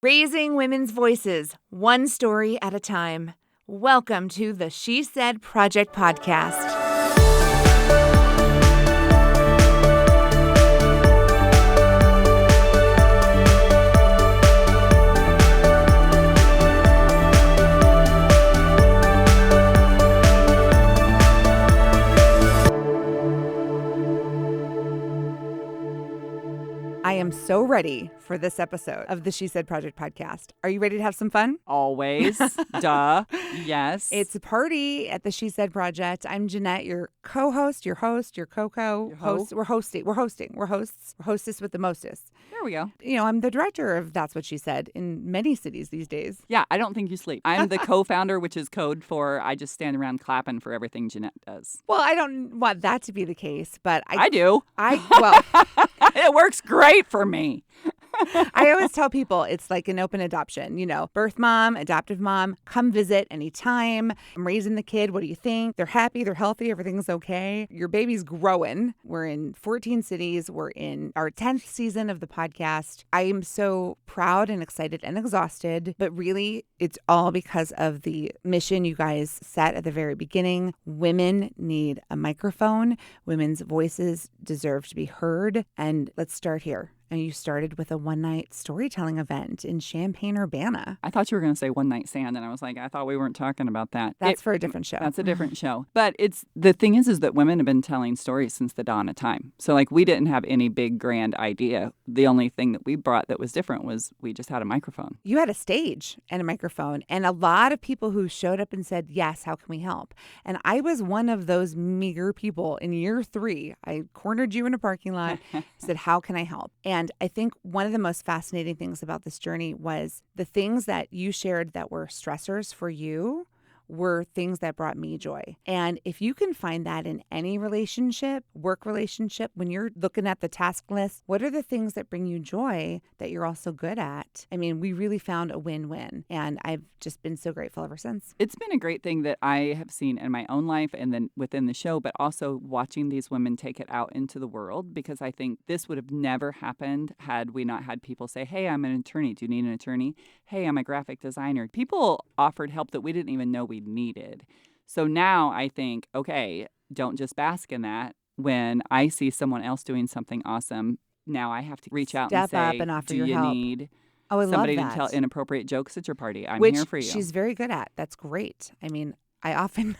Raising women's voices, one story at a time. Welcome to the She Said Project podcast. I am so ready for this episode of the She Said Project podcast. Are you ready to have some fun? Always. Duh. Yes. It's a party at the She Said Project. I'm Jeanette, your co-host, your host, your co-host. We're hosting. We're hosts. We're hostess with the mostest. There we go. You know, I'm the director of That's What She Said in many cities these days. Yeah, I don't think you sleep. I'm the co-founder, which is code for I just stand around clapping for everything Jeanette does. Well, I don't want that to be the case, but I do. Well, it works great for me. I always tell people it's like an open adoption, birth mom, adoptive mom, come visit anytime. I'm raising the kid. What do you think? They're happy. They're healthy. Everything's okay. Your baby's growing. We're in 14 cities. We're in our 10th season of the podcast. I am so proud and excited and exhausted, but really it's all because of the mission you guys set at the very beginning. Women need a microphone. Women's voices deserve to be heard. And let's start here. And you started with a one-night storytelling event in Champaign-Urbana. I thought you were going to say One Night Stand, and I was like, I thought we weren't talking about that. That's for a different show. That's a different show. But the thing is that women have been telling stories since the dawn of time. So like we didn't have any big grand idea. The only thing that we brought that was different was we just had a microphone. You had a stage and a microphone, and a lot of people who showed up and said, yes, how can we help? And I was one of those meager people in year 3. I cornered you in a parking lot, said, how can I help? And I think one of the most fascinating things about this journey was the things that you shared that were stressors for you were things that brought me joy. And if you can find that in any relationship, work relationship, when you're looking at the task list, what are the things that bring you joy that you're also good at? I mean, we really found a win-win, and I've just been so grateful ever since. It's been a great thing that I have seen in my own life and then within the show, but also watching these women take it out into the world, because I think this would have never happened had we not had people say, hey, I'm an attorney. Do you need an attorney? Hey, I'm a graphic designer. People offered help that we didn't even know we needed. So now I think, okay, don't just bask in that. When I see someone else doing something awesome, now I have to reach out and say, Step up and offer do your you help. need Oh, I love somebody that. to tell inappropriate jokes at your party? I'm Which here for you. she's very good at. That's great. I mean, I often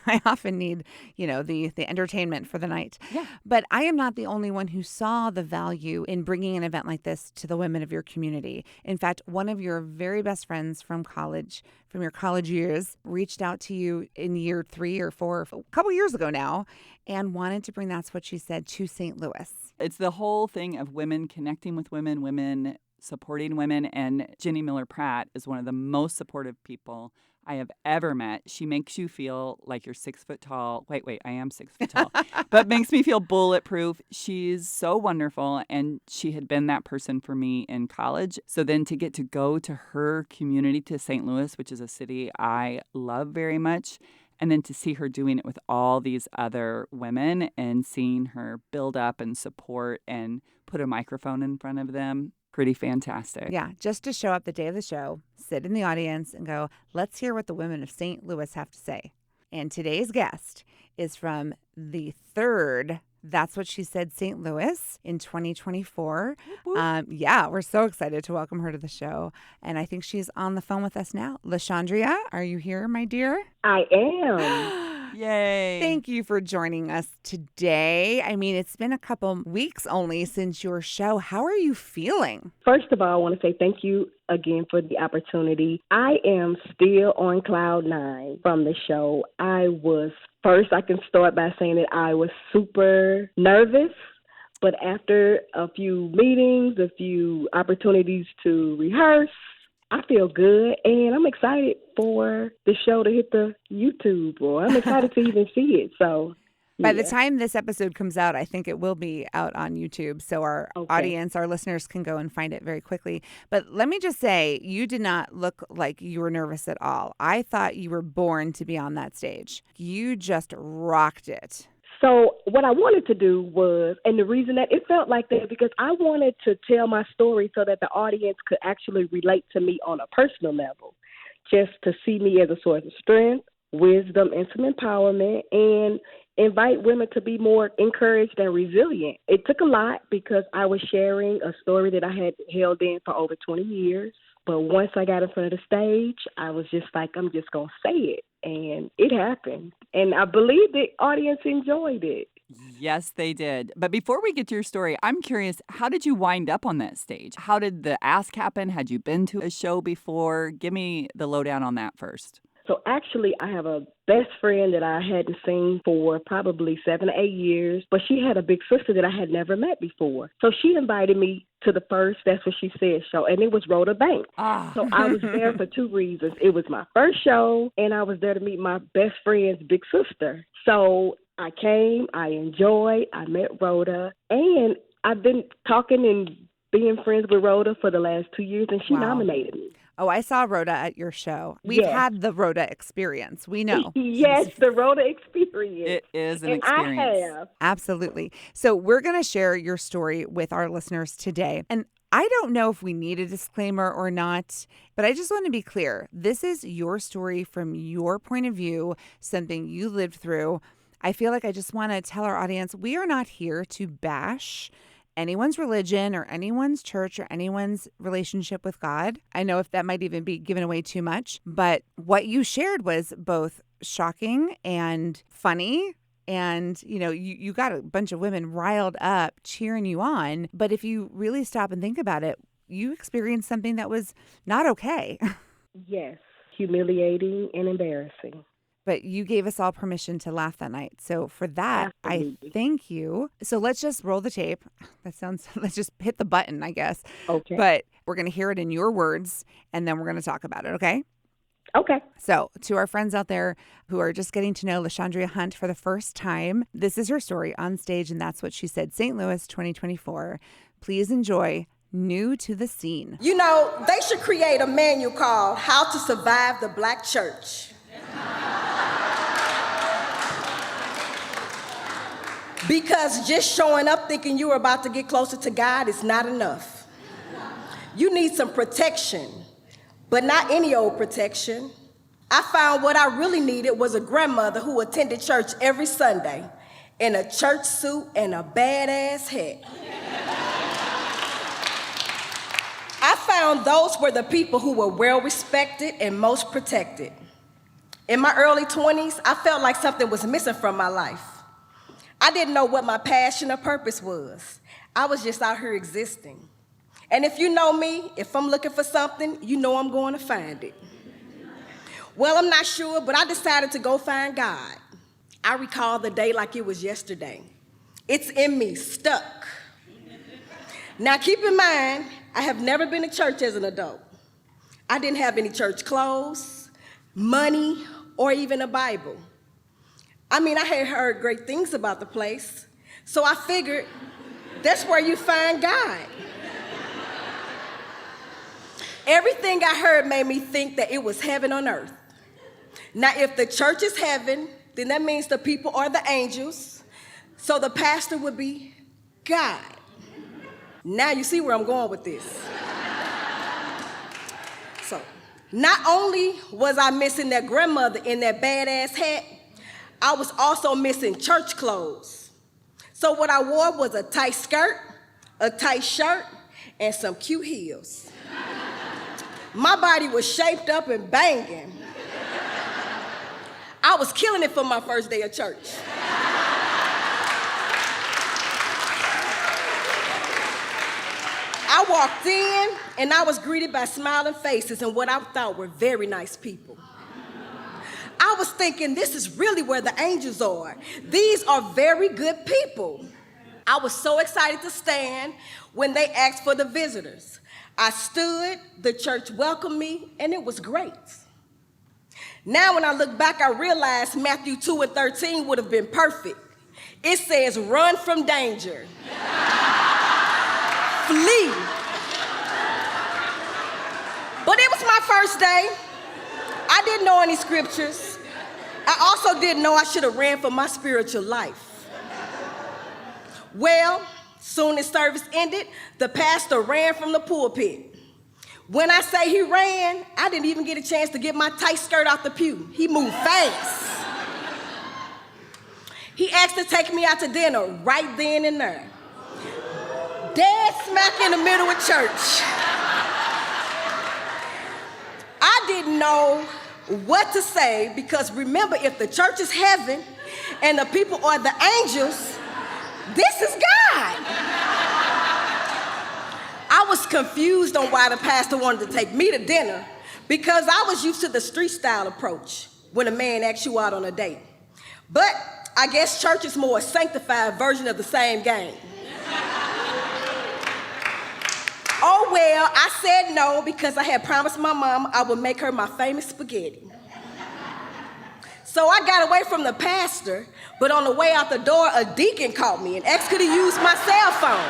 need, the entertainment for the night. Yeah. But I am not the only one who saw the value in bringing an event like this to the women of your community. In fact, one of your very best friends from college, from your college years, reached out to you in year 3 or 4, a couple years ago now, and wanted to bring That's What She Said to St. Louis. It's the whole thing of women connecting with women supporting women. And Jenny Miller Pratt is one of the most supportive people I have ever met. She makes you feel like you're 6 foot tall. Wait, I am 6 foot tall, but makes me feel bulletproof. She's so wonderful. And she had been that person for me in college. So then to get to go to her community, to St. Louis, which is a city I love very much, and then to see her doing it with all these other women and seeing her build up and support and put a microphone in front of them. Pretty fantastic. Yeah, just to show up the day of the show, sit in the audience and go, let's hear what the women of St. Louis have to say. And today's guest is from the 3rd That's What She Said St. Louis in 2024. Yeah, we're so excited to welcome her to the show. And I think she's on the phone with us now. LaShondria, are you here, my dear? I am. Yay. Thank you for joining us today. I mean, it's been a couple weeks only since your show. How are you feeling? First of all, I want to say thank you again for the opportunity. I am still on cloud 9 from the show. I can start by saying that I was super nervous, but after a few meetings, a few opportunities to rehearse, I feel good, and I'm excited for the show to hit the YouTube, or I'm excited to even see it. So By the time this episode comes out, I think it will be out on YouTube. So our audience, our listeners can go and find it very quickly. But let me just say, you did not look like you were nervous at all. I thought you were born to be on that stage. You just rocked it. So what I wanted to do was, and the reason that it felt like that, because I wanted to tell my story so that the audience could actually relate to me on a personal level, just to see me as a source of strength, wisdom, and some empowerment, and invite women to be more encouraged and resilient. It took a lot because I was sharing a story that I had held in for over 20 years. But once I got in front of the stage, I was just like, I'm just going to say it. And it happened. And I believe the audience enjoyed it. Yes, they did. But before we get to your story, I'm curious, how did you wind up on that stage? How did the ask happen? Had you been to a show before? Give me the lowdown on that first. So actually, I have a best friend that I hadn't seen for probably 7 or 8 years, but she had a big sister that I had never met before. So she invited me to the first That's What She Said show, and it was Rhoda Banks. So I was there for two reasons. It was my first show, and I was there to meet my best friend's big sister. So I came, I enjoyed, I met Rhoda, and I've been talking and being friends with Rhoda for the last 2 years, and she nominated me. Oh, I saw Rhoda at your show. We've had the Rhoda experience. We know. Yes, the Rhoda experience. It is an and experience. I have. Absolutely. So we're going to share your story with our listeners today. And I don't know if we need a disclaimer or not, but I just want to be clear. This is your story from your point of view, something you lived through. I feel like I just want to tell our audience, we are not here to bash anyone's religion or anyone's church or anyone's relationship with God. I know if that might even be giving away too much, but what you shared was both shocking and funny. And, you got a bunch of women riled up, cheering you on. But if you really stop and think about it, you experienced something that was not okay. Yes, humiliating and embarrassing. But you gave us all permission to laugh that night. So for that, Absolutely. I thank you. So let's just roll the tape. Let's just hit the button, I guess. Okay. But we're going to hear it in your words, and then we're going to talk about it, okay? Okay. So to our friends out there who are just getting to know LaShondria Hunt for the first time, this is her story on stage, and that's what she said. St. Louis 2024. Please enjoy New to the Scene. They should create a manual called How to Survive the Black Church. Because just showing up thinking you are about to get closer to God is not enough. You need some protection, but not any old protection. I found what I really needed was a grandmother who attended church every Sunday in a church suit and a badass hat. I found those were the people who were well respected and most protected. In my early 20s, I felt like something was missing from my life. I didn't know what my passion or purpose was. I was just out here existing. And if you know me, if I'm looking for something, you know I'm going to find it. Well, I'm not sure, but I decided to go find God. I recall the day like it was yesterday. It's in me, stuck. Now, keep in mind, I have never been to church as an adult. I didn't have any church clothes, money, or even a Bible. I had heard great things about the place, so I figured that's where you find God. Everything I heard made me think that it was heaven on earth. Now, if the church is heaven, then that means the people are the angels, so the pastor would be God. Now you see where I'm going with this. So, not only was I missing that grandmother in that badass hat, I was also missing church clothes. So what I wore was a tight skirt, a tight shirt, and some cute heels. My body was shaped up and banging. I was killing it for my first day of church. I walked in, and I was greeted by smiling faces and what I thought were very nice people. I was thinking, this is really where the angels are. These are very good people. I was so excited to stand when they asked for the visitors. I stood, the church welcomed me, and it was great. Now when I look back, I realized Matthew 2:13 would have been perfect. It says, run from danger. Flee. But it was my first day. I didn't know any scriptures. I also didn't know I should have ran for my spiritual life. Well, soon as service ended, the pastor ran from the pulpit. When I say he ran, I didn't even get a chance to get my tight skirt out the pew. He moved fast. He asked to take me out to dinner right then and there. Dead smack in the middle of church. I didn't know what to say because remember, if the church is heaven and the people are the angels, this is God. I was confused on why the pastor wanted to take me to dinner because I was used to the street style approach when a man asks you out on a date. But I guess church is more a sanctified version of the same game. Oh well, I said no because I had promised my mom I would make her my famous spaghetti. So I got away from the pastor, but on the way out the door, a deacon caught me and asked could he use my cell phone.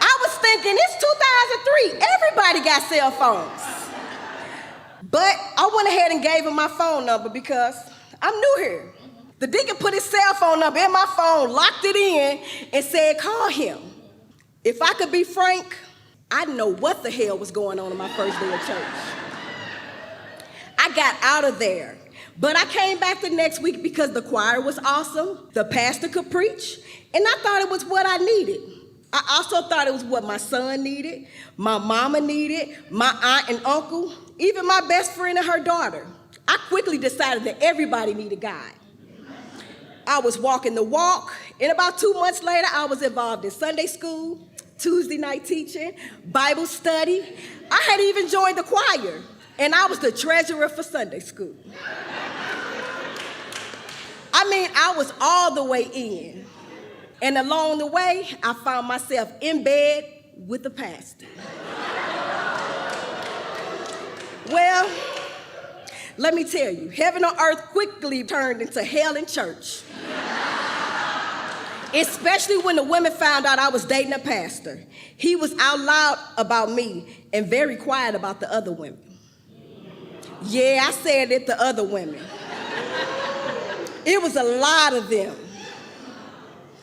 I was thinking, it's 2003, everybody got cell phones. But I went ahead and gave him my phone number because I'm new here. The deacon put his cell phone number in my phone, locked it in, and said, call him. If I could be frank, I didn't know what the hell was going on my first day of church. I got out of there, but I came back the next week because the choir was awesome, the pastor could preach, and I thought it was what I needed. I also thought it was what my son needed, my mama needed, my aunt and uncle, even my best friend and her daughter. I quickly decided that everybody needed God. I was walking the walk, and about 2 months later, I was involved in Sunday school, Tuesday night teaching, Bible study. I had even joined the choir, and I was the treasurer for Sunday school. I mean, I was all the way in. And along the way, I found myself in bed with the pastor. Well, let me tell you, heaven on earth quickly turned into hell in church. Especially when the women found out I was dating a pastor. He was out loud about me and very quiet about the other women. Yeah, I said it, the other women. It was a lot of them.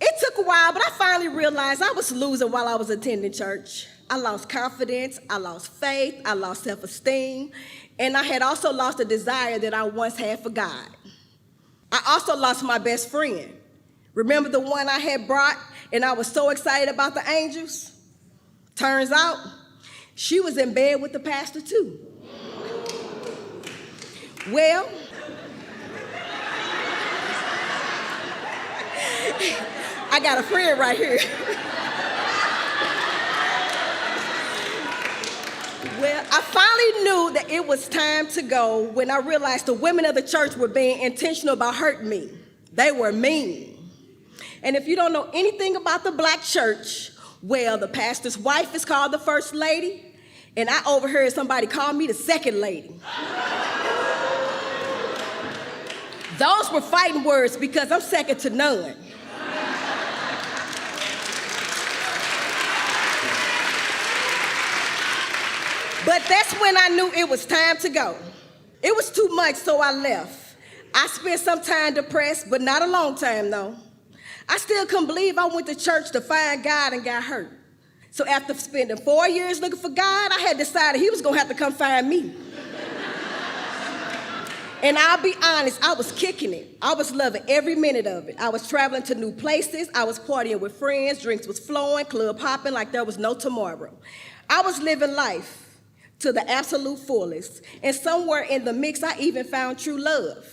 It took a while, but I finally realized I was losing while I was attending church. I lost confidence, I lost faith, I lost self-esteem, and I had also lost a desire that I once had for God. I also lost my best friend. Remember the one I had brought and I was so excited about the angels? Turns out, she was in bed with the pastor too. Well, I got a friend right here. Well, I finally knew that it was time to go when I realized the women of the church were being intentional about hurting me. They were mean. And if you don't know anything about the black church, well, the pastor's wife is called the first lady, and I overheard somebody call me the second lady. Those were fighting words because I'm second to none. But that's when I knew it was time to go. It was too much, so I left. I spent some time depressed, but not a long time, though. I still couldn't believe I went to church to find God and got hurt. So after spending 4 years looking for God, I had decided he was going to have to come find me. And I'll be honest, I was kicking it. I was loving every minute of it. I was traveling to new places. I was partying with friends. Drinks was flowing, club hopping like there was no tomorrow. I was living life to the absolute fullest. And somewhere in the mix, I even found true love.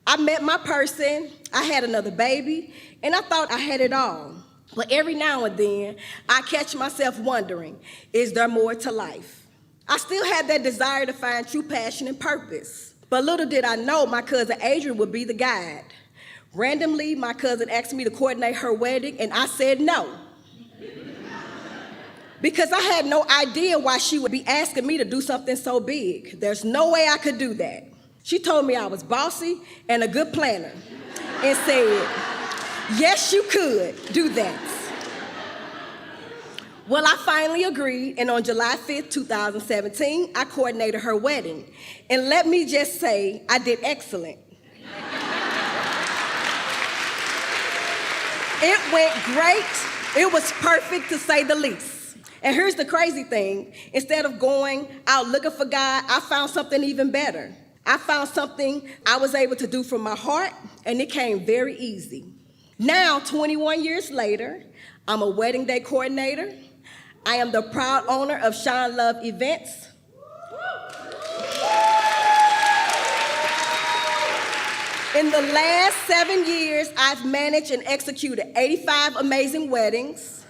I met my person, I had another baby, and I thought I had it all. But every now and then, I catch myself wondering, is there more to life? I still had that desire to find true passion and purpose. But little did I know my cousin Adrian would be the guide. Randomly, my cousin asked me to coordinate her wedding, and I said no. Because I had no idea why she would be asking me to do something so big. There's no way I could do that. She told me I was bossy and a good planner and said, yes, you could do that. Well, I finally agreed, and on July 5th, 2017, I coordinated her wedding. And let me just say, I did excellent. It went great. It was perfect, to say the least. And here's the crazy thing. Instead of going out looking for God, I found something even better. I found something I was able to do from my heart, and it came very easy. Now, 21 years later, I'm a wedding day coordinator. I am the proud owner of Shine Love Events. In the last 7 years, I've managed and executed 85 amazing weddings,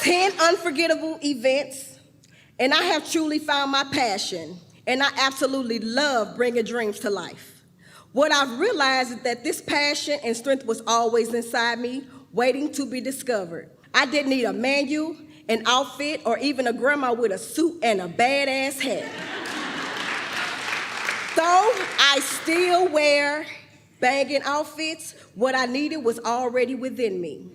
10 unforgettable events, and I have truly found my passion, and I absolutely love bringing dreams to life. What I've realized is that this passion and strength was always inside me, waiting to be discovered. I didn't need a manual, an outfit, or even a grandma with a suit and a badass hat. Though I still wear banging outfits, what I needed was already within me.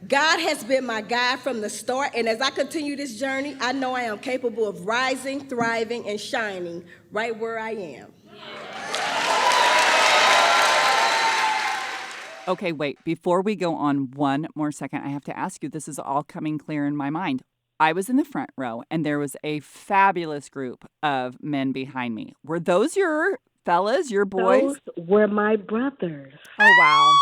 God has been my guide from the start, and as I continue this journey, I know I am capable of rising, thriving, and shining right where I am. Okay, wait. Before we go on one more second, I have to ask you, this is all coming clear in my mind. I was in the front row, and there was a fabulous group of men behind me. Were those your fellas, your boys? Those were my brothers Oh, wow.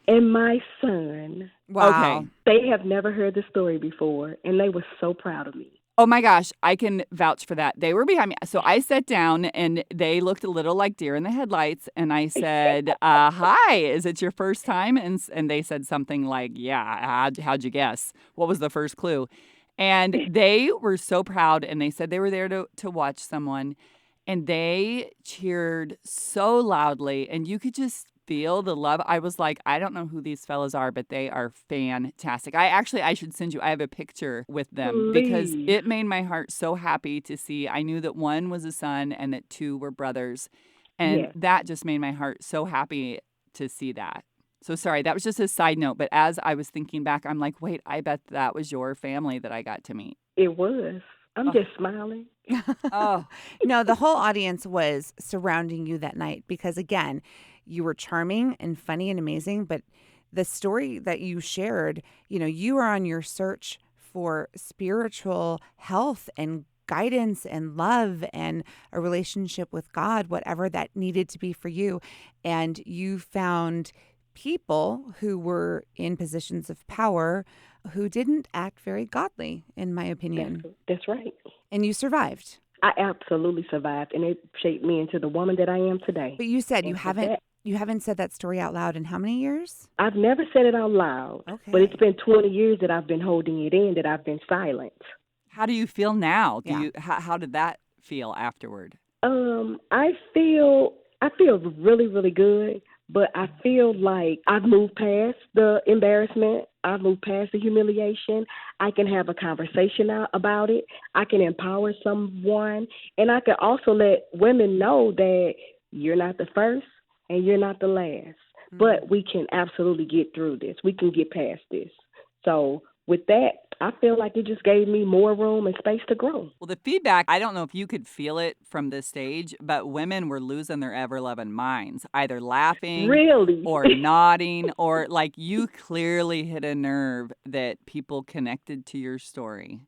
and my son. Wow. Okay. They have never heard the story before, and they were so proud of me. Oh my gosh, I can vouch for that. They were behind me. So I sat down and they looked a little like deer in the headlights. And I said, hi, is it your first time? And they said something like, yeah, how'd you guess? What was the first clue? And they were so proud. And they said they were there to watch someone. And they cheered so loudly. And you could just feel the love. I was like, I don't know who these fellas are, but they are fantastic. I should send you, I have a picture with them because Please. it made my heart so happy to see. I knew that one was a son and that two were brothers. And Yes. that just made my heart so happy to see that. So sorry, that was just a side note. But as I was thinking back, I'm like, wait, I bet that was your family that I got to meet. It was. I'm Oh. just smiling. Oh, No, the whole audience was surrounding you that night because, again, you were charming and funny and amazing. But the story that you shared, you are on your search for spiritual health and guidance and love and a relationship with God, whatever that needed to be for you. And you found people who were in positions of power who didn't act very godly, in my opinion. That's right. And you survived. I absolutely survived, and it shaped me into the woman that I am today. But you said you And for haven't that, you haven't said that story out loud in how many years? I've never said it out loud, but it's been 20 years that I've been holding it in, that I've been silent. how do you feel now? Yeah. How did that feel afterward? I feel really, really good, but I feel like I've moved past the embarrassment. I've moved past the humiliation. I can have a conversation about it. I can empower someone, and I can also let women know that you're not the first and you're not the last. But we can absolutely get through this. We can get past this. So with that, I feel like it just gave me more room and space to grow. Well, the feedback, I don't know if you could feel it from this stage, but women were losing their ever-loving minds, either laughing Really? or nodding, or like you clearly hit a nerve that people connected to your story.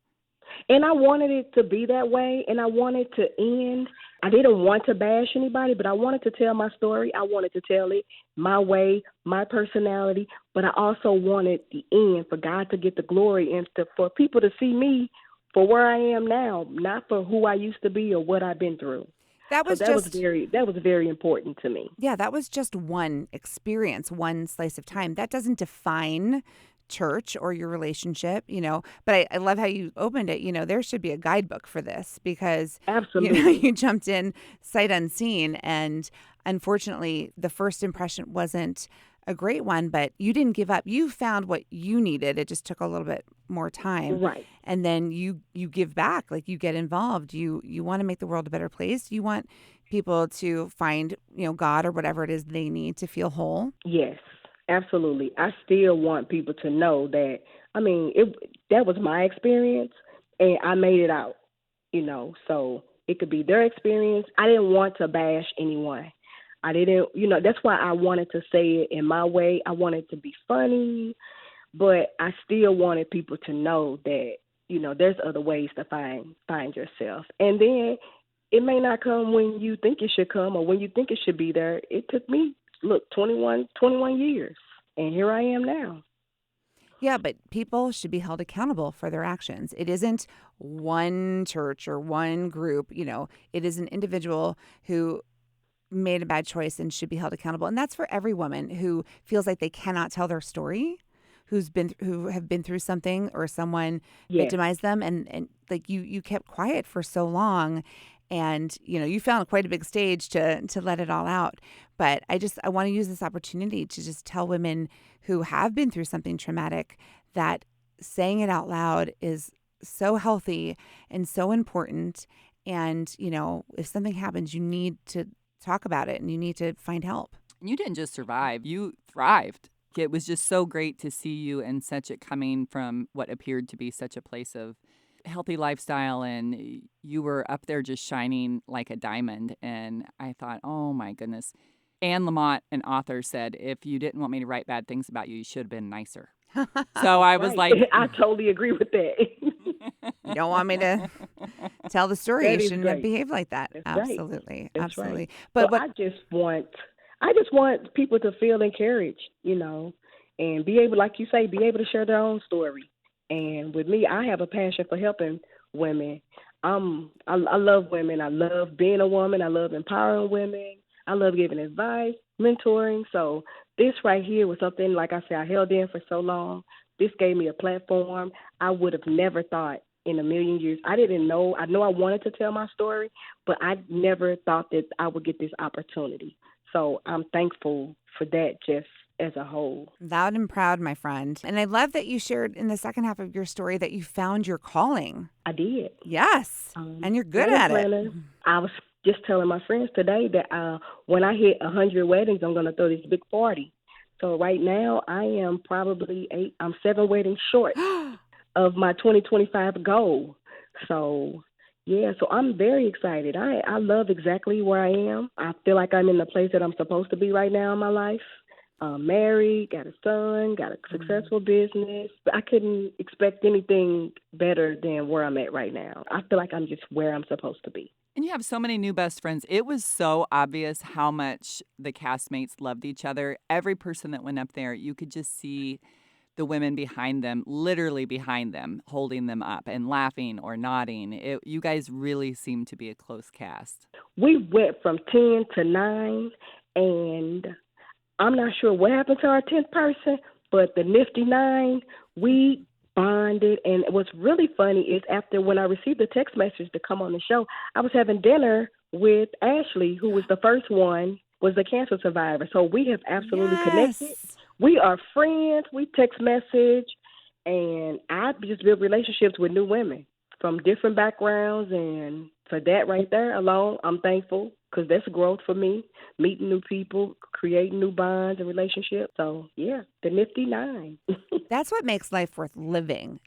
And I wanted it to be that way, and I wanted to end. I didn't want to bash anybody, but I wanted to tell my story. I wanted to tell it my way, my personality, but I also wanted the end for God to get the glory and for people to see me for where I am now, not for who I used to be or what I've been through. That was So that was very important to me. Yeah, that was just one experience, one slice of time. That doesn't define church or your relationship, but I love how you opened it. There should be a guidebook for this because Absolutely. you jumped in sight unseen, and unfortunately the first impression wasn't a great one, but you didn't give up. You found what you needed. It just took a little bit more time. Right. And then you give back, like you get involved. You want to make the world a better place. You want people to find, God or whatever it is they need to feel whole. Yes, absolutely. I still want people to know that, that was my experience, and I made it out, so it could be their experience. I didn't want to bash anyone. I didn't, that's why I wanted to say it in my way. I wanted to be funny, but I still wanted people to know that, there's other ways to find yourself. And then it may not come when you think it should come or when you think it should be there. It took me, 21 years, and here I am now. Yeah, but people should be held accountable for their actions. It isn't one church or one group, it is an individual who made a bad choice and should be held accountable. And that's for every woman who feels like they cannot tell their story, who have been through something or someone victimized them, and like you kept quiet for so long, and you found quite a big stage to let it all out. But I want to use this opportunity to just tell women who have been through something traumatic that saying it out loud is so healthy and so important. And if something happens, you need to talk about it and you need to find help. You didn't just survive, you thrived. It was just so great to see you and such it coming from what appeared to be such a place of healthy lifestyle, and you were up there just shining like a diamond. And I thought, oh my goodness. Anne Lamott, an author, said, if you didn't want me to write bad things about you, you should have been nicer. So I was like, I totally agree with that. You don't want me to tell the story. You shouldn't have great. behaved like that. That's Absolutely. right. That's Absolutely. Right. But I just want people to feel encouraged, and be able, like you say, be able to share their own story. And with me, I have a passion for helping women. I love women. I love being a woman. I love empowering women. I love giving advice, mentoring. So this right here was something, like I said, I held in for so long. This gave me a platform. I would have never thought in a million years. I didn't know. I know I wanted to tell my story, but I never thought that I would get this opportunity. So I'm thankful for that just as a whole. Loud and proud, my friend. And I love that you shared in the second half of your story that you found your calling. I did. Yes. And you're good at it. I was just telling my friends today that when I hit 100 weddings, I'm going to throw this big party. So right now I am probably 7 weddings short of my 2025 goal. So yeah, so I'm very excited. I love exactly where I am. I feel like I'm in the place that I'm supposed to be right now in my life. Married, got a son, got a successful business. I couldn't expect anything better than where I'm at right now. I feel like I'm just where I'm supposed to be. and you have so many new best friends. It was so obvious how much the castmates loved each other. Every person that went up there, you could just see the women behind them, literally behind them, holding them up and laughing or nodding. You guys really seemed to be a close cast. We went from 10 to 9, and I'm not sure what happened to our 10th person, but the nifty 9, we bonded. And what's really funny is after when I received the text message to come on the show, I was having dinner with Ashley, who was the first one, was the cancer survivor. So we have absolutely connected. We are friends. We text message, and I just build relationships with new women from different backgrounds. And for that right there alone, I'm thankful because that's growth for me, meeting new people, creating new bonds and relationships. So, yeah, the nifty 9. That's what makes life worth living.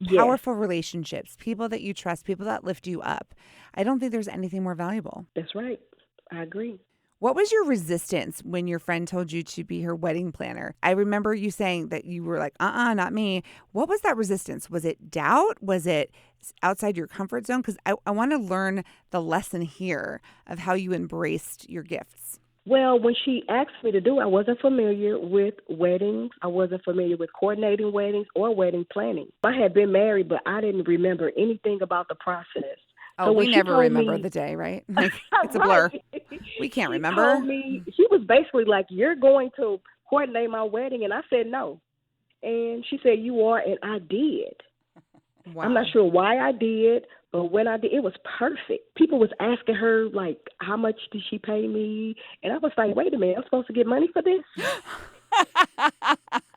Powerful relationships, people that you trust, people that lift you up. I don't think there's anything more valuable. That's right. I agree. What was your resistance when your friend told you to be her wedding planner? I remember you saying that you were like, not me. What was that resistance? Was it doubt? Was it outside your comfort zone? Because I want to learn the lesson here of how you embraced your gifts. Well, when she asked me to do it, I wasn't familiar with weddings. I wasn't familiar with coordinating weddings or wedding planning. I had been married, but I didn't remember anything about the process. Oh, we never remember the day, right? Like, it's a blur. We can't remember. She was basically like, you're going to coordinate my wedding. And I said, no. And she said, you are. And I did. Wow. I'm not sure why I did, but when I did, it was perfect. People was asking her, like, how much did she pay me? And I was like, wait a minute, I'm supposed to get money for this?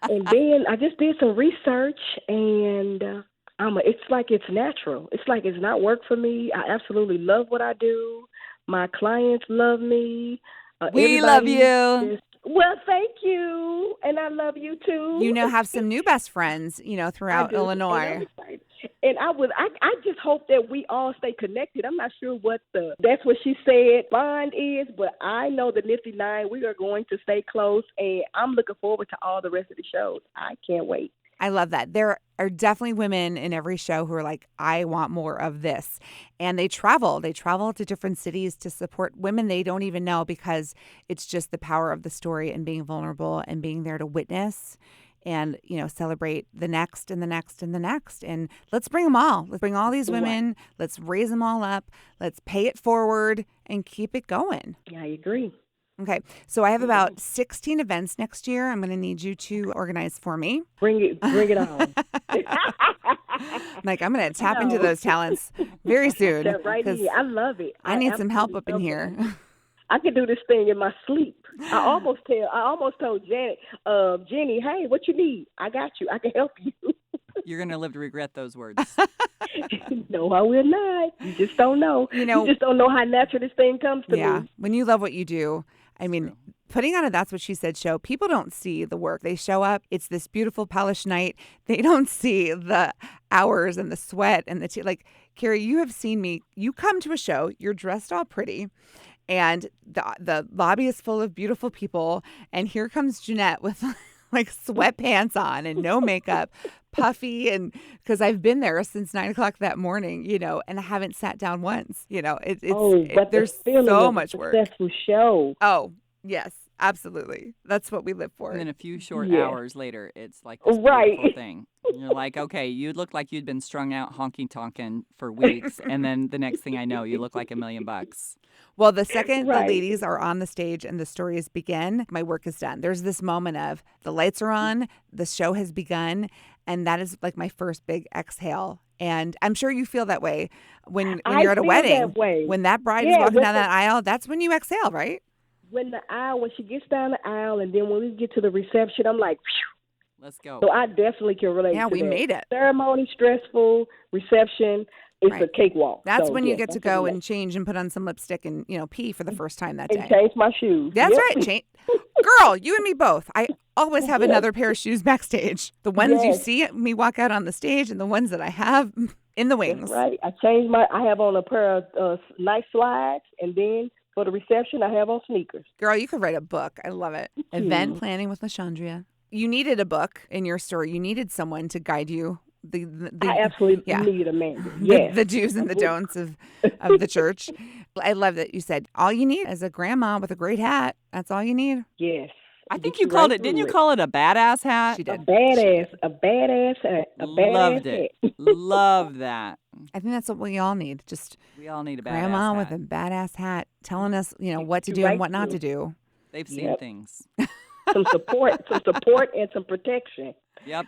And then I just did some research, and it's like it's natural. It's like it's not work for me. I absolutely love what I do. My clients love me. We love you. Well, thank you. And I love you too. Have some new best friends, throughout Illinois. And I just hope that we all stay connected. I'm not sure that's what she said bond is, but I know the Nifty Nine, we are going to stay close, and I'm looking forward to all the rest of the shows. I can't wait. I love that. There are definitely women in every show who are like, I want more of this. And they travel. They travel to different cities to support women they don't even know, because it's just the power of the story and being vulnerable and being there to witness and, celebrate the next and the next and the next. And let's bring them all. Let's bring all these women. Let's raise them all up. Let's pay it forward and keep it going. Yeah, I agree. Okay, so I have about 16 events next year. I'm going to need you to organize for me. Bring it on. I'm going to tap into those talents very soon. That right here. I love it. I need some help up in here. I can do this thing in my sleep. I almost told Janet, Jenny, hey, what you need? I got you. I can help you. You're going to live to regret those words. No, I will not. You just don't know. You just don't know how natural this thing comes to me. Yeah, when you love what you do. I mean, putting on a That's What She Said show, people don't see the work. They show up. It's this beautiful, polished night. They don't see the hours and the sweat and the like, Carrie, you have seen me. You come to a show. You're dressed all pretty. And the lobby is full of beautiful people. And here comes Jeanette with like sweatpants on and no makeup, puffy. And because I've been there since 9 o'clock that morning, and I haven't sat down once, there's so much work. Successful show. Oh, yes, absolutely. That's what we live for. And then a few short hours later, it's like this beautiful thing. And you're like, okay, you look like you'd been strung out honky-tonkin' for weeks. And then the next thing I know, you look like $1 million. Well, the second the ladies are on the stage and the stories begin, my work is done. There's this moment of the lights are on, the show has begun, and that is like my first big exhale. And I'm sure you feel that way when you're at a wedding. That way. When that bride is walking down that aisle, that's when you exhale, right? When she gets down the aisle, and then when we get to the reception, I'm like, phew. Let's go. So I definitely can relate to we that. made it. Ceremony, stressful, reception. It's a cakewalk. That's when you get to go and change and put on some lipstick and, pee for the first time that day. And change my shoes. That's right. Girl, you and me both. I always have another pair of shoes backstage. The ones you see me walk out on the stage and the ones that I have in the wings. That's right. I have on a pair of nice slides, and then for the reception, I have on sneakers. Girl, you could write a book. I love it. Event planning with LaShondria. You needed a book in your story. You needed someone to guide you. I absolutely need a man. Yes. The do's and the don'ts of the church. I love that you said all you need is a grandma with a great hat. That's all you need. Yes. I think you called it. Didn't you call it a badass hat? She did. A badass hat. Loved it. Love that. I think that's what we all need. We all need a badass grandma hat. with a badass hat telling us, what to do and what not to do. They've seen things. Some support and some protection. Yep.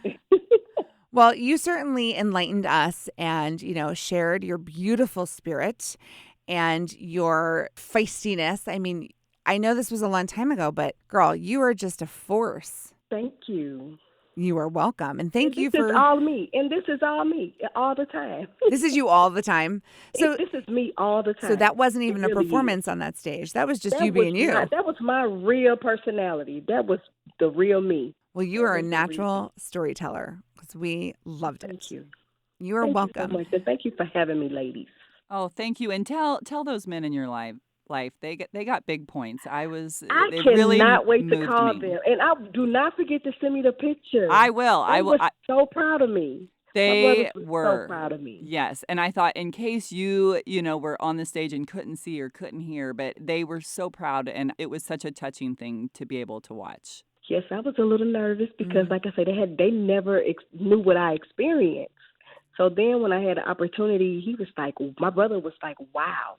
Well, you certainly enlightened us and, shared your beautiful spirit and your feistiness. I mean, I know this was a long time ago, but girl, you are just a force. Thank you. You are welcome. And thank you for... This is all me. And this is all me all the time. This is you all the time. So this is me all the time. So that wasn't even a performance on that stage. That was just you being you. That was my real personality. That was the real me. Well, you are a natural storyteller because we loved it. Thank you. You are welcome. Thank you so much. Thank you for having me, ladies. Oh, thank you. And tell those men in your life they got big points. I they cannot really wait to call me. them. And do not forget to send me the picture. I will. They were so proud of me. They were so proud of me. Yes. And I thought in case you were on the stage and couldn't see or couldn't hear, but they were so proud, and it was such a touching thing to be able to watch. Yes, I was a little nervous because, like I said, they never knew what I experienced. So then when I had the opportunity, my brother was like, wow.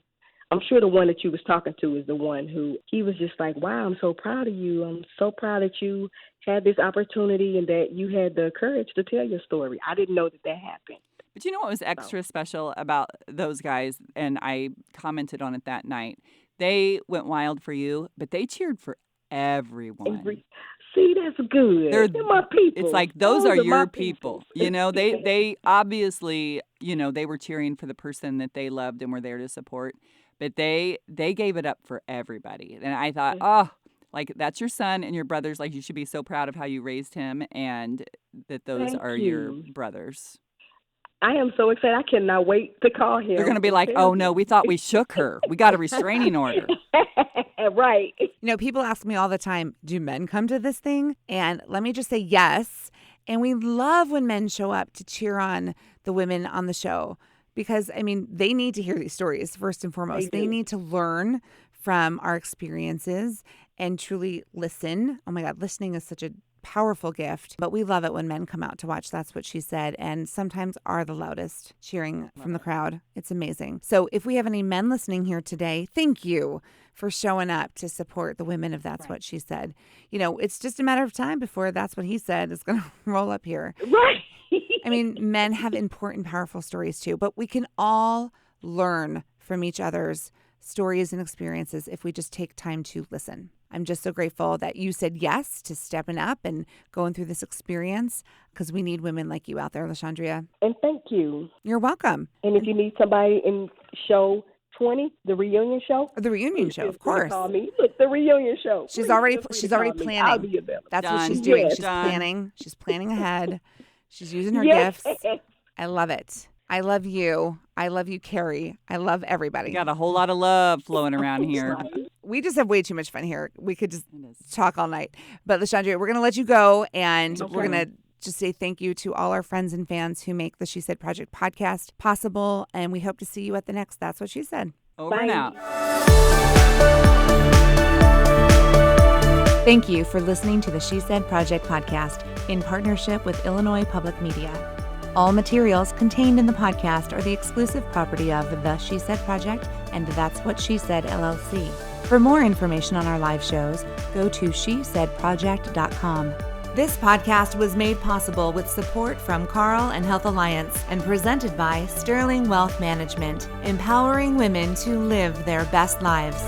I'm sure the one that you was talking to is the one who, he was just like, wow, I'm so proud of you. I'm so proud that you had this opportunity and that you had the courage to tell your story. I didn't know that happened. But you know what was extra special about those guys, and I commented on it that night? They went wild for you, but they cheered for everyone. See, that's good. They're my people. It's like those are your people. They obviously, they were cheering for the person that they loved and were there to support. But they gave it up for everybody. And I thought, that's your son and your brothers. Like, you should be so proud of how you raised him and that those are your brothers. I am so excited. I cannot wait to call him. They're going to be like, oh, no, we thought we shook her. We got a restraining order. Right. You know, people ask me all the time, do men come to this thing? And let me just say yes. And we love when men show up to cheer on the women on the show because, I mean, they need to hear these stories first and foremost. They need to learn from our experiences and truly listen. Oh my God, listening is such a powerful gift, but we love it when men come out to watch That's What She Said and sometimes are the loudest cheering from the crowd. It's amazing. So if we have any men listening here today, thank you for showing up to support the women of That's What She Said. You know, it's just a matter of time before That's What He Said is going to roll up here. Right. I mean, men have important, powerful stories too, but we can all learn from each other's stories and experiences if we just take time to listen. I'm just so grateful that you said yes to stepping up and going through this experience because we need women like you out there, LaShondria. And thank you. You're welcome. And if you need somebody in show 20, the reunion show. The reunion show, of course. Call me. Look, the reunion show. She's already planning. I'll be available. That's Done. what she's doing. Yes. She's planning. She's planning ahead. She's using her gifts. I love it. I love you. I love you, Carrie. I love everybody. We got a whole lot of love flowing around here. We just have way too much fun here. We could just talk all night. But LaShondria, we're going to let you go, and we're going to just say thank you to all our friends and fans who make the She Said Project podcast possible, and we hope to see you at the next That's What She Said. Over and out. Thank you for listening to the She Said Project podcast in partnership with Illinois Public Media. All materials contained in the podcast are the exclusive property of the She Said Project and That's What She Said, LLC. For more information on our live shows, go to shesaidproject.com. This podcast was made possible with support from Carl and Health Alliance and presented by Sterling Wealth Management, empowering women to live their best lives.